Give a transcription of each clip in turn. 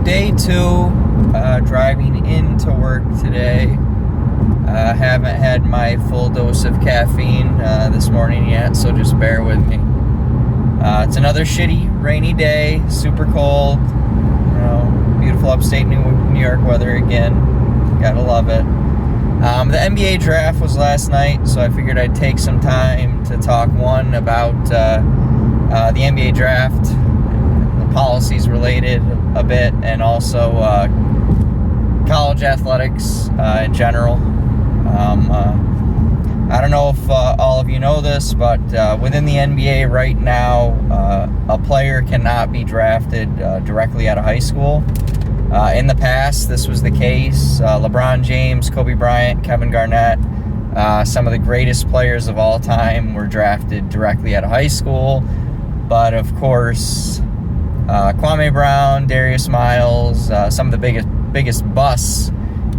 day 2, driving into work today. Haven't had my full dose of caffeine this morning yet, so just bear with me. It's another shitty, rainy day, super cold, beautiful upstate New York weather again. Gotta love it. The NBA draft was last night, so I figured I'd take some time to talk, one, about the NBA draft, the policies related a bit, and also college athletics in general. I don't know if all of you know this, but within the NBA right now, a player cannot be drafted directly out of high school. In the past, this was the case. LeBron James, Kobe Bryant, Kevin Garnett, some of the greatest players of all time were drafted directly out of high school. But of course, Kwame Brown, Darius Miles, some of the biggest busts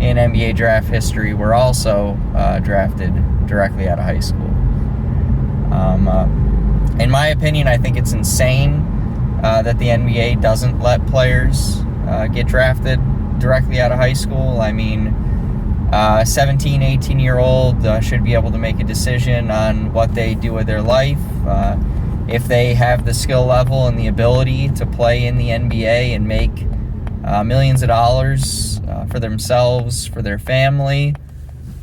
in NBA draft history were also drafted directly out of high school. In my opinion, I think it's insane that the NBA doesn't let players get drafted directly out of high school. I mean, 17, 18-year-old should be able to make a decision on what they do with their life. If they have the skill level and the ability to play in the NBA and make millions of dollars for themselves, for their family,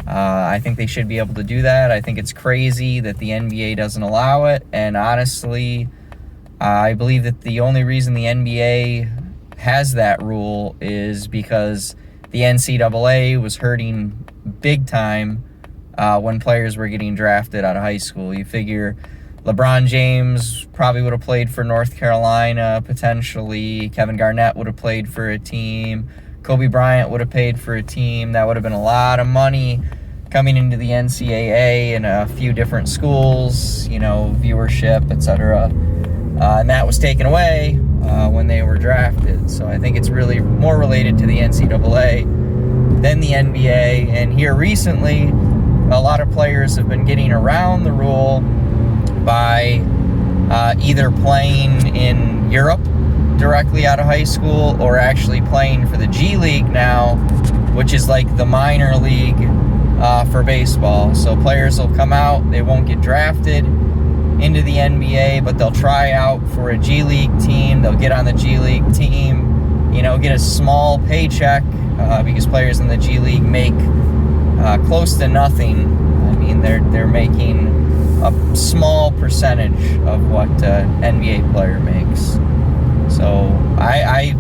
I think they should be able to do that. I think it's crazy that the NBA doesn't allow it, and honestly, I believe that the only reason the NBA has that rule is because the NCAA was hurting big time when players were getting drafted out of high school. You figure LeBron James probably would have played for North Carolina, potentially. Kevin Garnett would have played for a team. Kobe Bryant would have paid for a team. That would have been a lot of money coming into the NCAA in a few different schools, viewership, etc. And that was taken away when they were drafted. So I think it's really more related to the NCAA than the NBA. And here recently, a lot of players have been getting around the rule by either playing in Europe directly out of high school or actually playing for the G League now, which is like the minor league for baseball. So players will come out, they won't get drafted into the NBA, but they'll try out for a G League team. They'll get on the G League team, get a small paycheck because players in the G League make close to nothing. I mean, they're making a small percentage of what an NBA player makes. So I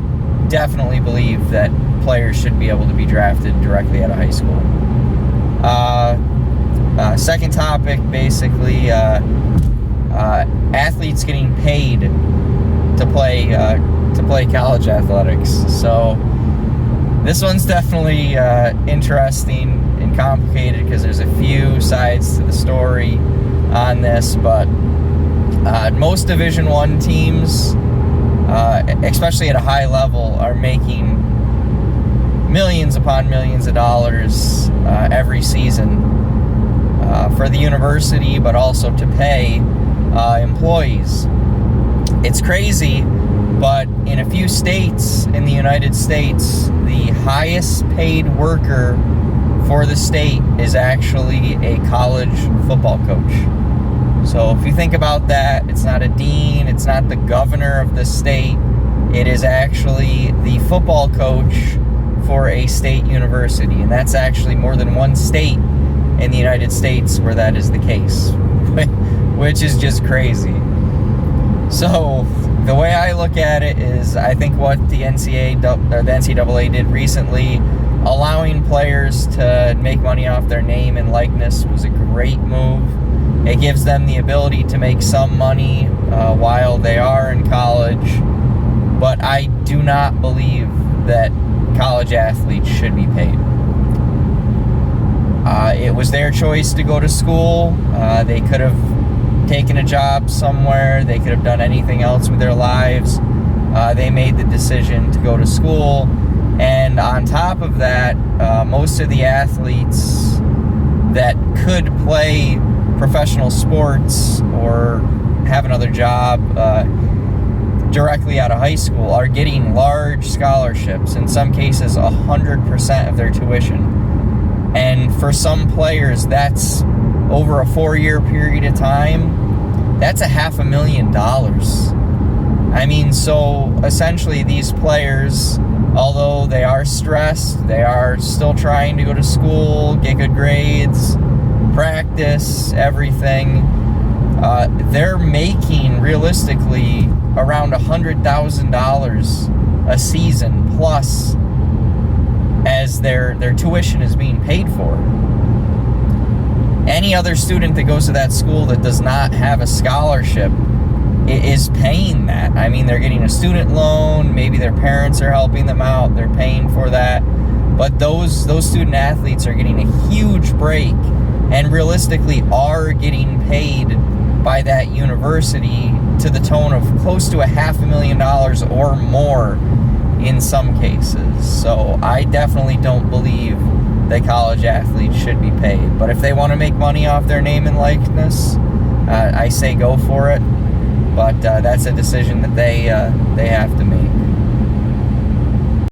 definitely believe that players should be able to be drafted directly out of high school. Second topic, basically, athletes getting paid to play college athletics. So this one's definitely interesting and complicated because there's a few sides to the story on this, but most Division I teams, especially at a high level, are making millions upon millions of dollars every season for the university, but also to pay employees. It's crazy, but in a few states in the United States, the highest paid worker for the state is actually a college football coach. So if you think about that, it's not a dean, it's not the governor of the state, it is actually the football coach for a state university. And that's actually more than one state in the United States where that is the case, which is just crazy. So the way I look at it is, I think what the NCAA did recently, allowing players to make money off their name and likeness, was a great move. It gives them the ability to make some money while they are in college, but I do not believe that college athletes should be paid. It was their choice to go to school. They could have taken a job somewhere. They could have done anything else with their lives. They made the decision to go to school. And on top of that, most of the athletes that could play professional sports or have another job, directly out of high school are getting large scholarships, in some cases 100% of their tuition. And for some players, that's over a 4-year period of time, that's $500,000. I mean, so essentially these players, although they are stressed, they are still trying to go to school, get good grades, practice, everything, they're making realistically around $100,000 a season plus as their tuition is being paid for. Any other student that goes to that school that does not have a scholarship is paying that. I mean, they're getting a student loan, maybe their parents are helping them out, they're paying for that. But those student athletes are getting a huge break and realistically are getting paid by that university to the tone of close to $500,000 or more in some cases. So I definitely don't believe that college athletes should be paid. But if they want to make money off their name and likeness, I say go for it. But that's a decision that they have to make.